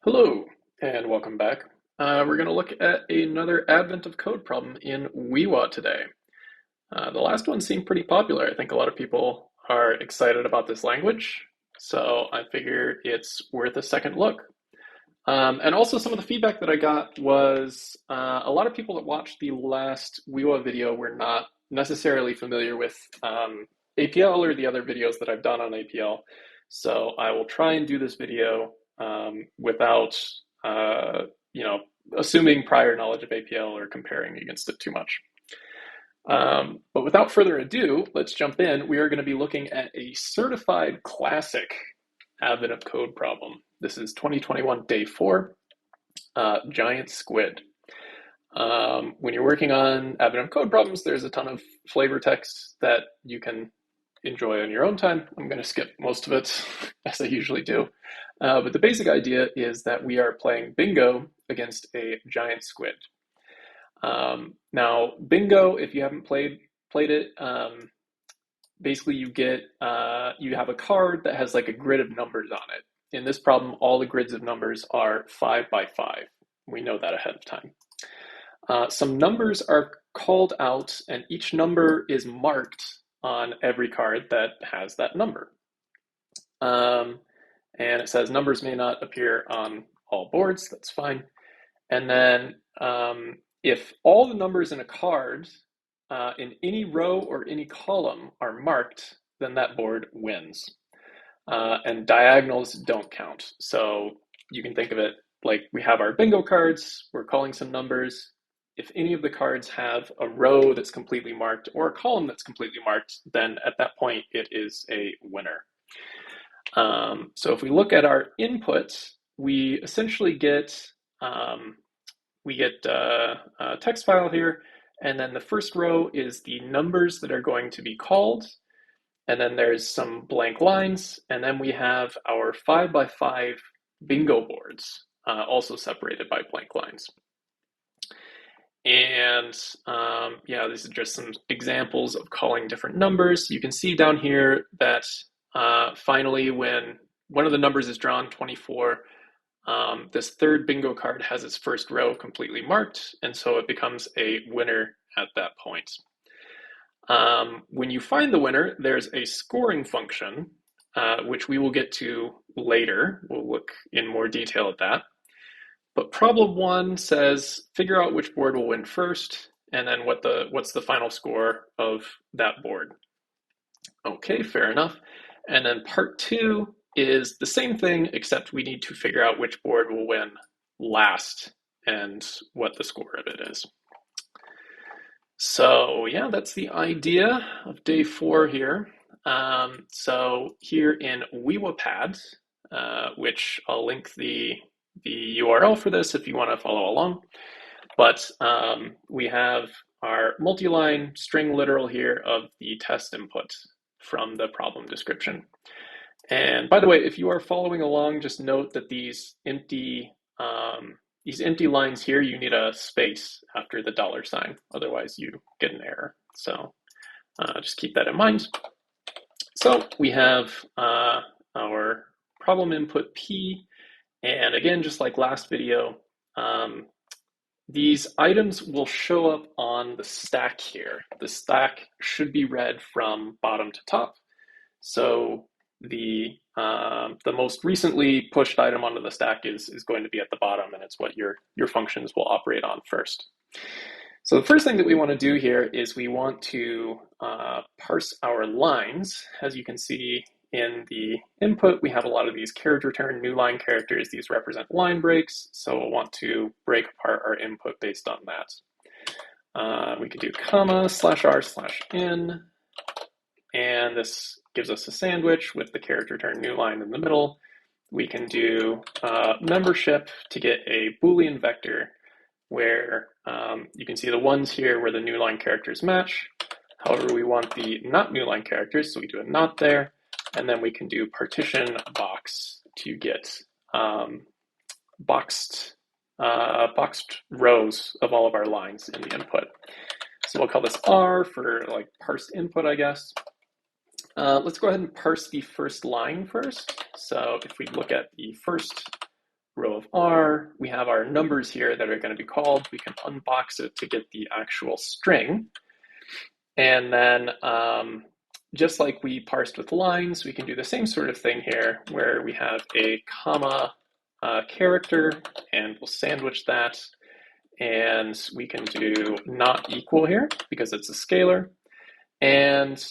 Hello, and welcome back. We're going to look at another Advent of Code problem in Uiua today. The last one seemed pretty popular. I think a lot of people are excited about this language, so I figure it's worth a second look. And also some of the feedback that I got was a lot of people that watched the last Uiua video were not necessarily familiar with APL or the other videos that I've done on APL. So I will try and do this video without, you know, assuming prior knowledge of APL or comparing against it too much. But without further ado, let's jump in. We are going to be looking at a certified classic Advent of Code problem. This is 2021 day 4, giant squid. When you're working on Advent of Code problems, there's a ton of flavor text that you can enjoy on your own time. I'm going to skip most of it, as I usually do. But the basic idea is that we are playing bingo against a giant squid. Now, bingo, if you haven't played it, basically you have a card that has like a grid of numbers on it. In this problem, all the grids of numbers are 5 by 5. We know that ahead of time. Some numbers are called out, and each number is marked on every card that has that number. And it says numbers may not appear on all boards. That's fine. And then if all the numbers in a card in any row or any column are marked, then that board wins. And diagonals don't count. So you can think of it like we have our bingo cards, we're calling some numbers. If any of the cards have a row that's completely marked or a column that's completely marked, then at that point it is a winner. So if we look at our input, we essentially get a text file here, and then the first row is the numbers that are going to be called, and then there's some blank lines, and then we have our 5 by 5 bingo boards, also separated by blank lines. And yeah, these are just some examples of calling different numbers. You can see down here that finally, when one of the numbers is drawn, 24, this third bingo card has its first row completely marked, and so it becomes a winner at that point. When you find the winner, there's a scoring function, which we will get to later. We'll look in more detail at that. But problem 1 says, figure out which board will win first, and then what's the final score of that board. Okay, fair enough. And then part 2 is the same thing, except we need to figure out which board will win last and what the score of it is. So yeah, that's the idea of day 4 here. So here in UiuaPad, which I'll link the URL for this if you want to follow along. But we have our multi-line string literal here of the test input from the problem description. And by the way, if you are following along, just note that these empty lines here, you need a space after the $sign, otherwise you get an error. So just keep that in mind. So we have our problem input P, and again, just like last video, these items will show up on the stack here. The stack should be read from bottom to top. So the most recently pushed item onto the stack is going to be at the bottom, and it's what your functions will operate on first. So the first thing that we want to do here is we want to parse our lines. As you can see in the input, we have a lot of these character return new line characters. These represent line breaks, so we'll want to break apart our input based on that. We could do comma /r/n, and this gives us a sandwich with the character return new line in the middle. We can do membership to get a Boolean vector where you can see the ones here where the new line characters match. However, we want the not new line characters, so we do a not there. And then we can do partition box to get boxed rows of all of our lines in the input. So we'll call this R for like parsed input, I guess. Let's go ahead and parse the first line first. So if we look at the first row of R, we have our numbers here that are going to be called. We can unbox it to get the actual string. And then just like we parsed with lines, we can do the same sort of thing here where we have a comma character and we'll sandwich that. And we can do not equal here because it's a scalar. And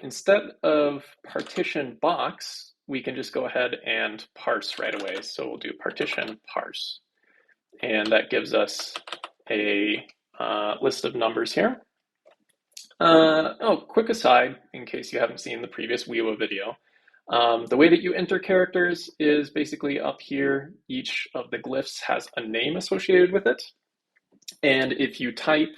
instead of partition box, we can just go ahead and parse right away. So we'll do partition parse. And that gives us a list of numbers here. Quick aside, in case you haven't seen the previous Uiua video. The way that you enter characters is basically up here. Each of the glyphs has a name associated with it. And if you type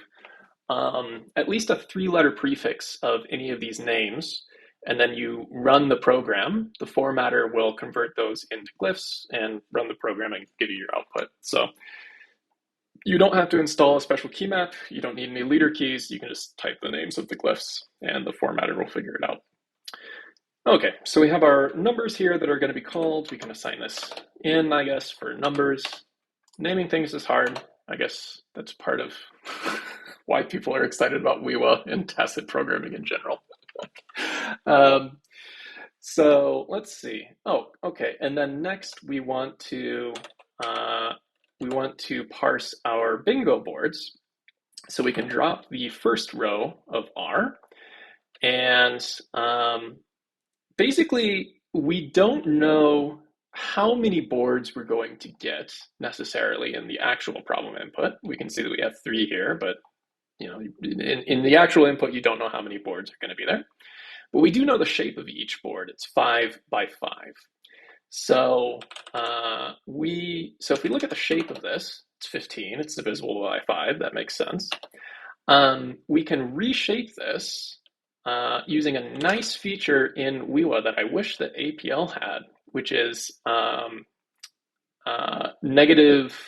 at least a 3-letter prefix of any of these names, and then you run the program, the formatter will convert those into glyphs and run the program and give you your output. So you don't have to install a special key map. You don't need any leader keys. You can just type the names of the glyphs and the formatter will figure it out. Okay, so we have our numbers here that are going to be called. We can assign this in, I guess, for numbers. Naming things is hard. I guess that's part of why people are excited about Uiua and tacit programming in general. So let's see. Oh, okay. And then next we want to parse our bingo boards. So we can drop the first row of R, and basically we don't know how many boards we're going to get necessarily in the actual problem input. We can see that we have 3 here, but in the actual input, you don't know how many boards are going to be there. But we do know the shape of each board. It's 5 by 5. So if we look at the shape of this, it's 15. It's divisible by 5. That makes sense. We can reshape this using a nice feature in Uiua that I wish that APL had, which is negative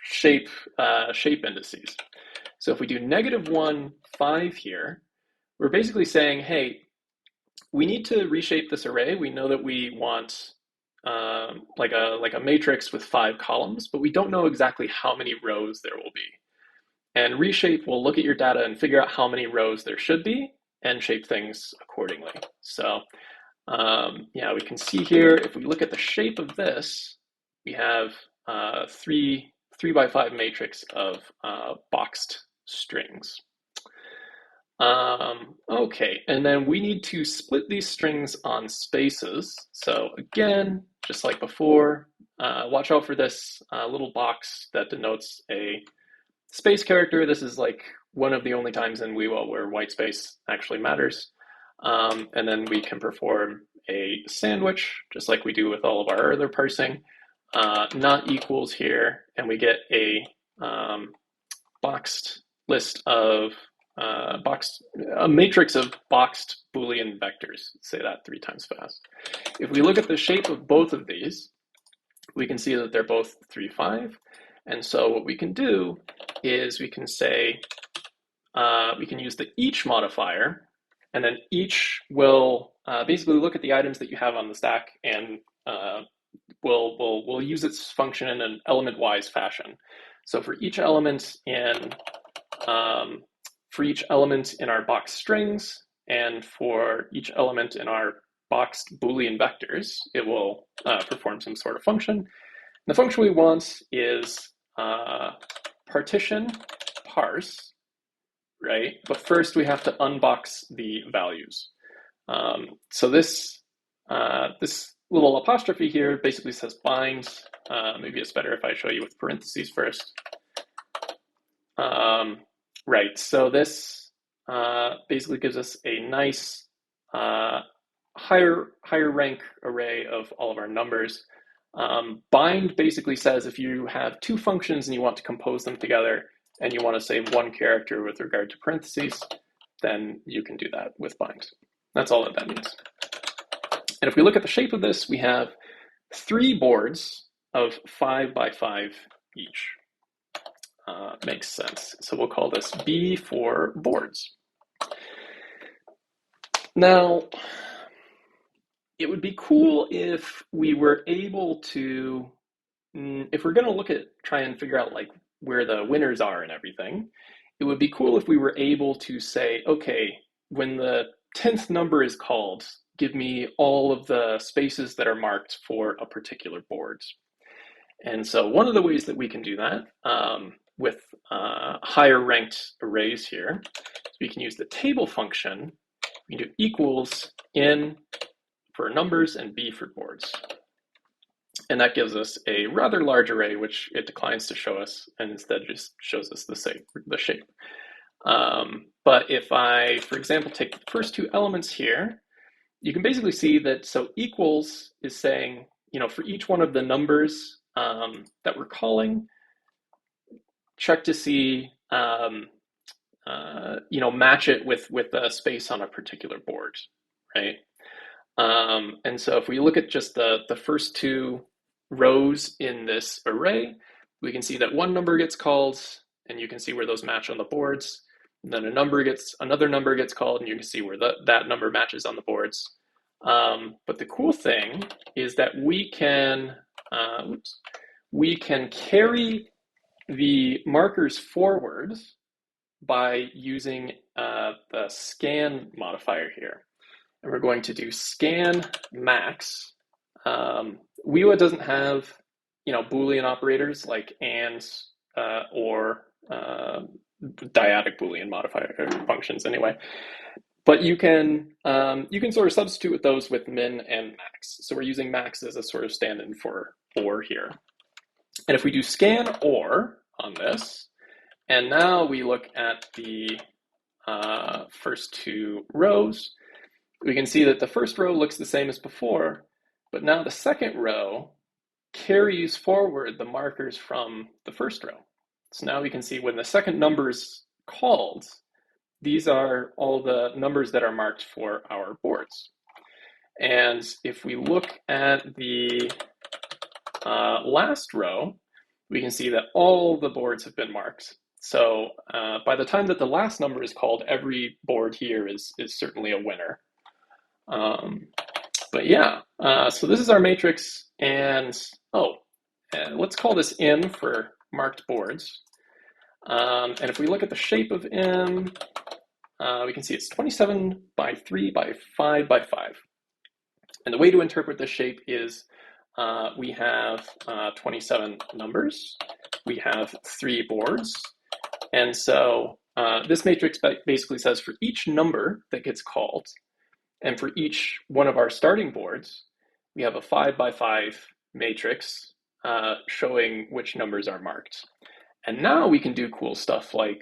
shape indices. So if we do -1, 5 here, we're basically saying, hey, we need to reshape this array. We know that we want like a matrix with 5 columns, but we don't know exactly how many rows there will be. And reshape will look at your data and figure out how many rows there should be and shape things accordingly. So yeah, we can see here, if we look at the shape of this, we have 3 by 5 matrix of boxed strings. Okay, and then we need to split these strings on spaces. So again, just like before, watch out for this little box that denotes a space character. This is like one of the only times in Uiua where white space actually matters. And then we can perform a sandwich, just like we do with all of our other parsing. Not equals here, and we get a boxed list of a matrix of boxed Boolean vectors. Say that 3 times fast. If we look at the shape of both of these, we can see that they're both 3, 5. And so what we can do is we can say, we can use the each modifier, and then each will basically look at the items that you have on the stack and we'll use its function in an element-wise fashion. So for each element in our box strings and for each element in our boxed Boolean vectors, it will perform some sort of function. The function we want is partition parse, right? But first we have to unbox the values. So this little apostrophe here basically says bind. Maybe it's better if I show you with parentheses first. Right, so this basically gives us a nice higher rank array of all of our numbers. Bind basically says if you have 2 functions and you want to compose them together and you want to say 1 character with regard to parentheses, then you can do that with bind. That's all that means. And if we look at the shape of this, we have 3 boards of 5 by 5 each. Makes sense. So we'll call this B for boards. Now, it would be cool if we were able to, if we're going to look at, try and figure out like where the winners are and everything, it would be cool if we were able to say, okay, when the 10th number is called, give me all of the spaces that are marked for a particular board. And so one of the ways that we can do that with higher ranked arrays here, is we can use the table function. We can do equals in for numbers and b for boards. And that gives us a rather large array, which it declines to show us, and instead just shows us the shape. But if I, for example, take the first two elements here, you can basically see that, so equals is saying, for each one of the numbers that we're calling, check to see, match it with a space on a particular board, right? And so if we look at just the first two rows in this array, we can see that one number gets called, and you can see where those match on the boards. And then another number gets called, and you can see where that number matches on the boards. But the cool thing is that we can carry the markers forward by using the scan modifier here. And we're going to do scan max. Uiua doesn't have, Boolean operators like and or dyadic Boolean modifier functions anyway. But you can sort of substitute with those with min and max. So we're using max as a sort of stand-in for or here. And if we do scan or on this, and now we look at the first two rows, we can see that the first row looks the same as before, but now the second row carries forward the markers from the first row. So now we can see when the second number is called, these are all the numbers that are marked for our boards. And if we look at the last row, we can see that all the boards have been marked. So by the time that the last number is called, every board here is certainly a winner. But yeah, so this is our matrix, and let's call this M for marked boards. And if we look at the shape of M, we can see it's 27 by 3 by 5 by 5. And the way to interpret this shape is we have 27 numbers, we have 3 boards, and so this matrix basically says for each number that gets called, and for each one of our starting boards, we have a 5 by 5 matrix showing which numbers are marked. And now we can do cool stuff like,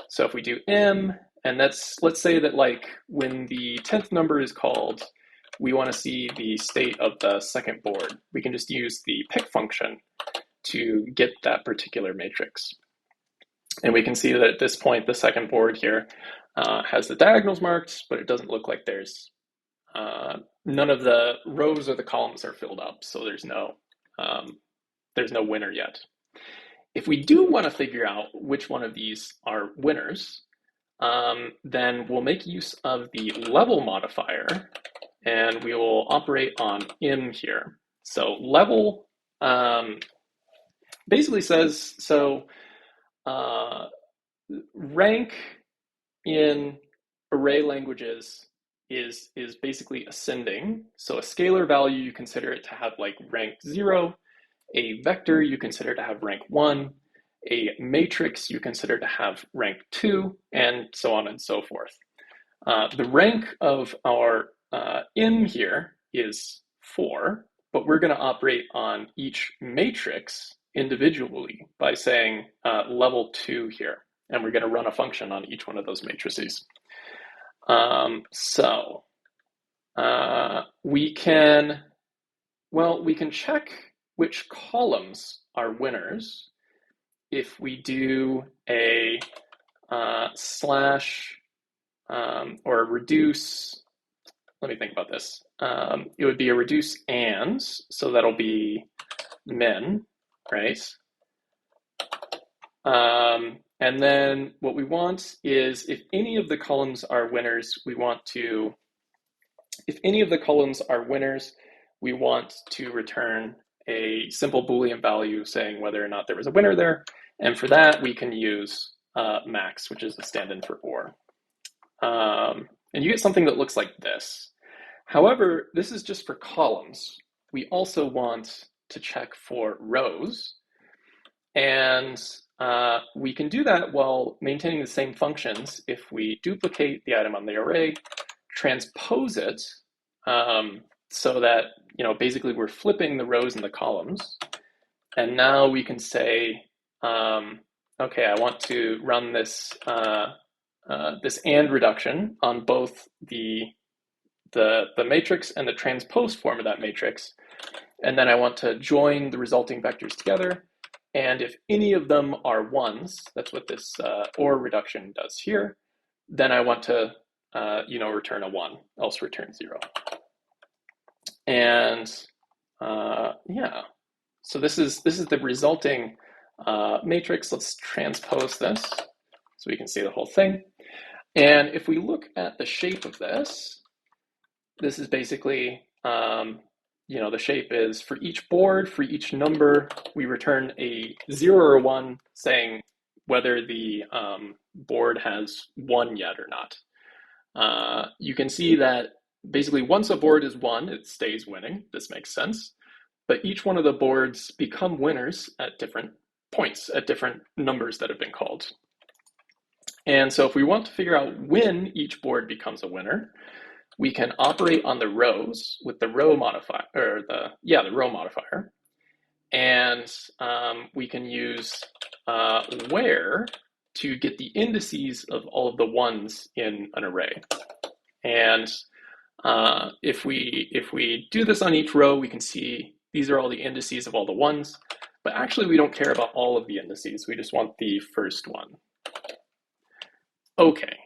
so if we do M, and let's say that like when the 10th number is called, we want to see the state of the second board. We can just use the pick function to get that particular matrix. And we can see that at this point, the second board here has the diagonals marked, but it doesn't look like there's none of the rows or the columns are filled up, so there's no winner yet. If we do want to figure out which one of these are winners, then we'll make use of the level modifier, and we will operate on im here. So level basically says, so rank in array languages is basically ascending. So a scalar value, you consider it to have like rank 0. A vector, you consider to have rank 1. A matrix, you consider to have rank 2, and so on and so forth. The rank of our im here is 4, but we're going to operate on each matrix individually by saying level 2 here. And we're going to run a function on each one of those matrices. We can check which columns are winners if we do a slash or a reduce. Let me think about this. It would be a reduce and, so that'll be min, right? And then what we want is if any of the columns are winners, we want to If any of the columns are winners, we want to return a simple Boolean value saying whether or not there was a winner there. And for that, we can use max, which is the stand-in for or. And you get something that looks like this. However, this is just for columns. We also want to check for rows. And we can do that while maintaining the same functions if we duplicate the item on the array, transpose it, so that, basically we're flipping the rows and the columns. And now we can say, okay, I want to run this this and reduction on both the matrix and the transposed form of that matrix. And then I want to join the resulting vectors together. And if any of them are ones, that's what this or reduction does here, then I want to return a 1, else return 0. And yeah, so this is the resulting matrix. Let's transpose this so we can see the whole thing. And if we look at the shape of this, this is basically, the shape is for each board, for each number, we return a 0 or 1 saying whether the board has won yet or not. You can see that basically once a board is won, it stays winning. This makes sense. But each one of the boards become winners at different points, at different numbers that have been called. And so if we want to figure out when each board becomes a winner, we can operate on the rows with the row modifier, or the row modifier. And we can use where to get the indices of all of the ones in an array. And if we do this on each row, we can see these are all the indices of all the ones, but actually we don't care about all of the indices. We just want the first one. Okay,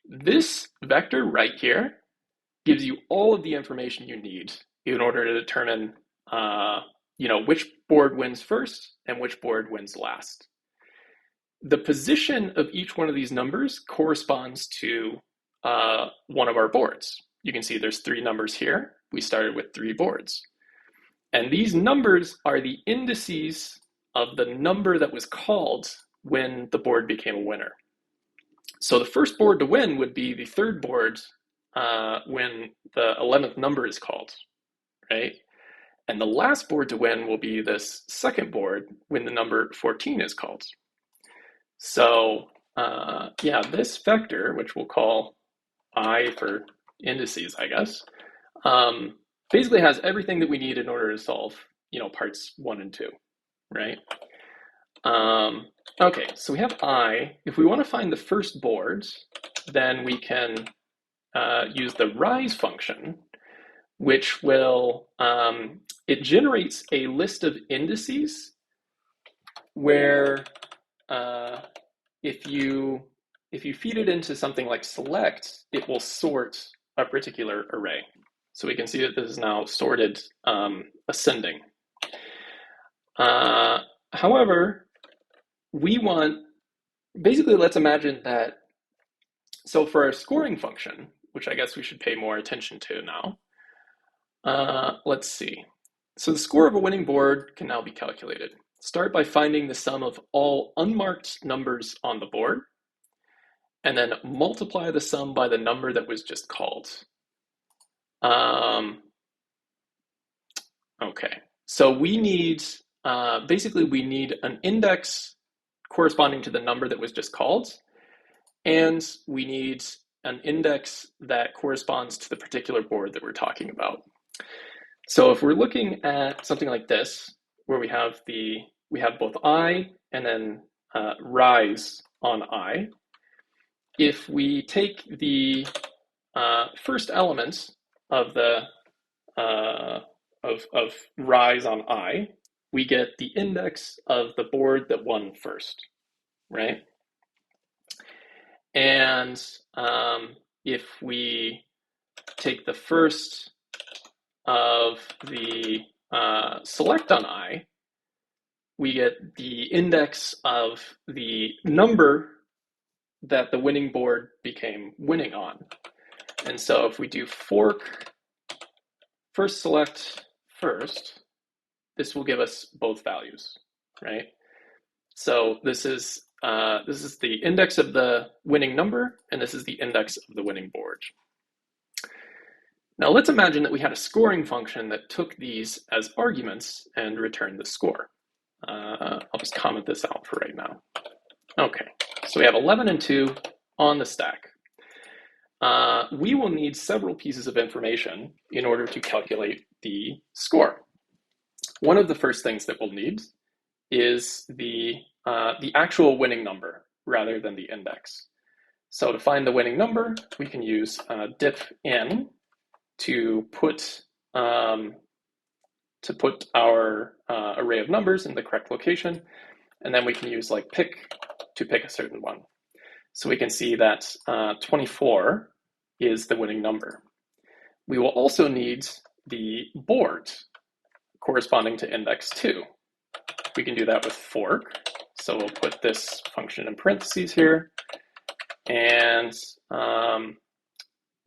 this vector right here gives you all of the information you need in order to determine, which board wins first and which board wins last. The position of each one of these numbers corresponds to one of our boards. You can see there's 3 numbers here. We started with 3 boards. And these numbers are the indices of the number that was called when the board became a winner. So the first board to win would be the 3rd board when the 11th number is called, right? And the last board to win will be this 2nd board when the number 14 is called. So this vector, which we'll call I for indices, I guess, basically has everything that we need in order to solve, parts 1 and 2, right? Okay, so we have I. If we want to find the first boards, then we can use the rise function, which will, it generates a list of indices where if you feed it into something like select, it will sort a particular array. So we can see that this is now sorted ascending. However, we want, basically let's imagine that, so for our scoring function, which I guess we should pay more attention to now, let's see. So the score of a winning board can now be calculated. Start by finding the sum of all unmarked numbers on the board, and then multiply the sum by the number that was just called. Okay, so we need, basically we need an index corresponding to the number that was just called, and we need an index that corresponds to the particular board that we're talking about. So if we're looking at something like this, where we have both I and then rise on I, if we take the first element of the of rise on I, we get the index of the board that won first, right? And if we take the first of the select on I, we get the index of the number that the winning board became winning on. And so if we do fork first select first, this will give us both values, right? So this is the index of the winning number, and this is the index of the winning board. Now let's imagine that we had a scoring function that took these as arguments and returned the score. I'll just comment this out for right now. Okay, so we have 11 and 2 on the stack. We will need several pieces of information in order to calculate the score. One of the first things that we'll need is the actual winning number rather than the index. So to find the winning number, we can use diff in to put our array of numbers in the correct location, and then we can use like pick to pick a certain one. So we can see that 24 is the winning number. We will also need the board corresponding to index 2. We can do that with fork. So we'll put this function in parentheses here, and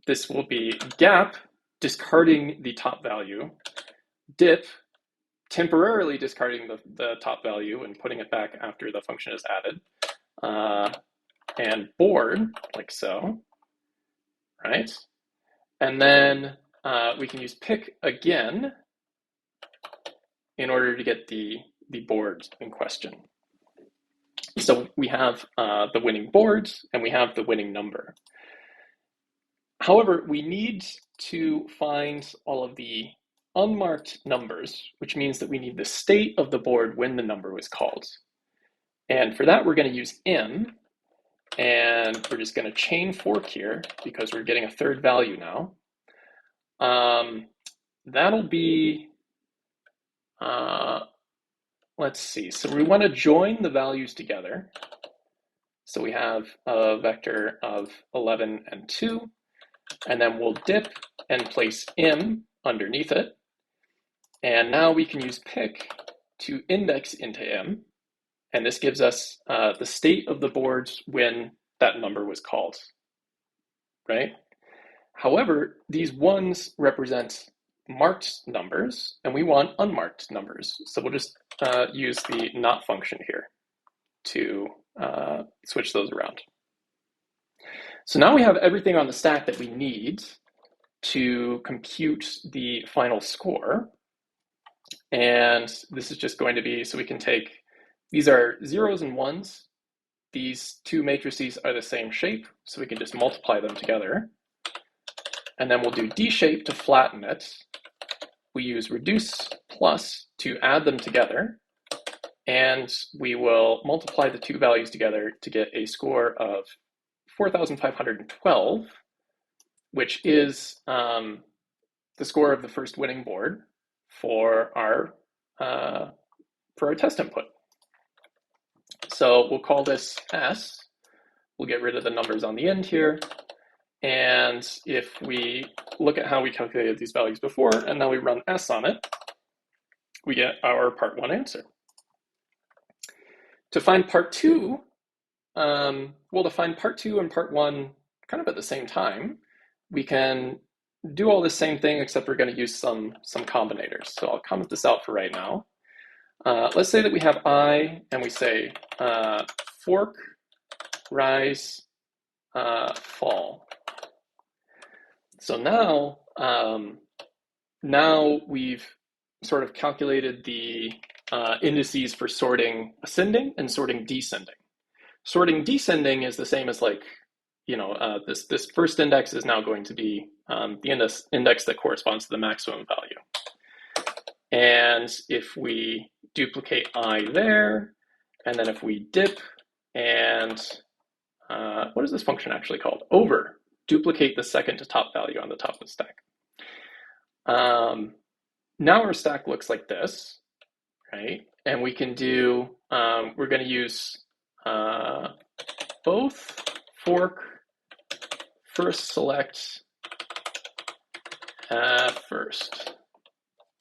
this will be gap, discarding the top value, dip, temporarily discarding the top value and putting it back after the function is added, and board, like so, right? And then we can use pick again in order to get the board in question. So we have the winning board and we have the winning number. However, we need to find all of the unmarked numbers, which means that we need the state of the board when the number was called. And for that, we're going to use in, and we're just going to chain fork here because we're getting a third value now. That'll be, let's see, so we want to join the values together. So we have a vector of 11 and 2, and then we'll dip and place in underneath it. And now we can use pick to index into m, and this gives us the state of the board when that number was called, right? However, these ones represent marked numbers, and we want unmarked numbers. So we'll just use the not function here to switch those around. So now we have everything on the stack that we need to compute the final score. And this is just going to be, so we can take, these are zeros and ones. These two matrices are the same shape, so we can just multiply them together. And then we'll do D shape to flatten it. We use reduce plus to add them together. And we will multiply the two values together to get a score of 4,512, which is the score of the first winning board for our test input. So we'll call this S. We'll get rid of the numbers on the end here. And if we look at how we calculated these values before, and now we run S on it, we get our part 1 answer. To find part 2, to find part 2 and part 1 kind of at the same time, we can do all the same thing, except we're going to use some combinators. So I'll comment this out for right now. Let's say that we have I, and we say fork, rise, fall. So now we've sort of calculated the indices for sorting ascending and sorting descending. Sorting descending is the same as like, this first index is now going to be the index that corresponds to the maximum value. And if we duplicate I there, and then if we dip and, what is this function actually called? Over, duplicate the second to top value on the top of the stack. Now our stack looks like this, right? And we can do, we're going to use both fork, first select, first.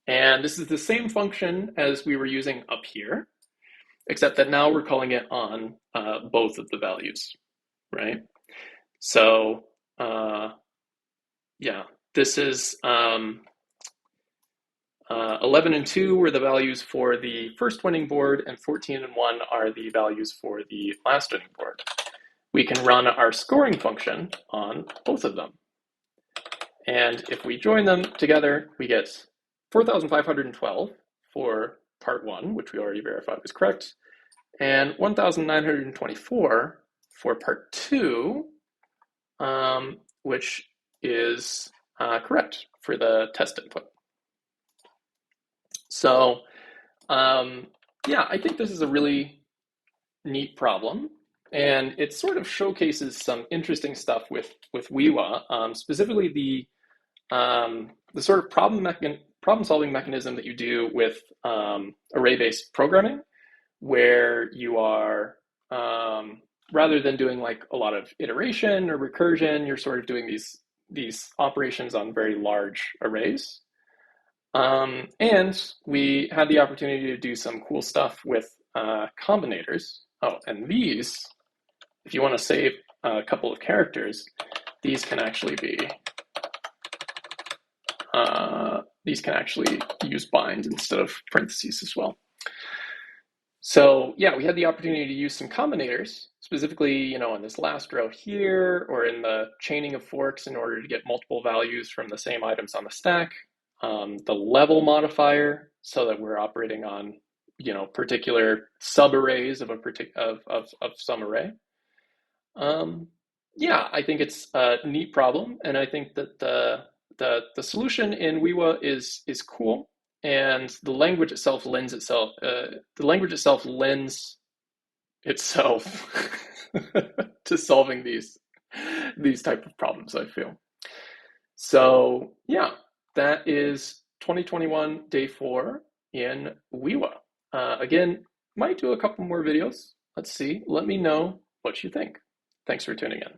And this is the same function as we were using up here, except that now we're calling it on both of the values, right? So Yeah, this is 11 and 2 were the values for the first winning board, and 14 and 1 are the values for the last winning board. We can run our scoring function on both of them. And if we join them together, we get 4,512 for part 1, which we already verified was correct, and 1,924 for part 2, which is correct for the test input. So yeah, I think this is a really neat problem, and it sort of showcases some interesting stuff with Uiua, specifically the sort of problem solving mechanism that you do with array-based programming, where you are rather than doing like a lot of iteration or recursion, you're sort of doing these operations on very large arrays. And we had the opportunity to do some cool stuff with combinators. Oh, and these, if you want to save a couple of characters, these can actually be these can actually use bind instead of parentheses as well. So yeah, we had the opportunity to use some combinators, specifically, in this last row here, or in the chaining of forks in order to get multiple values from the same items on the stack. The level modifier, so that we're operating on, particular subarrays of some array. Yeah, I think it's a neat problem, and I think that the solution in Uiua is cool, and the language itself lends itself to solving these type of problems, I feel. So yeah, that is 2021 day 4 in Uiua. Again, might do a couple more videos. Let's see. Let me know what you think. Thanks for tuning in.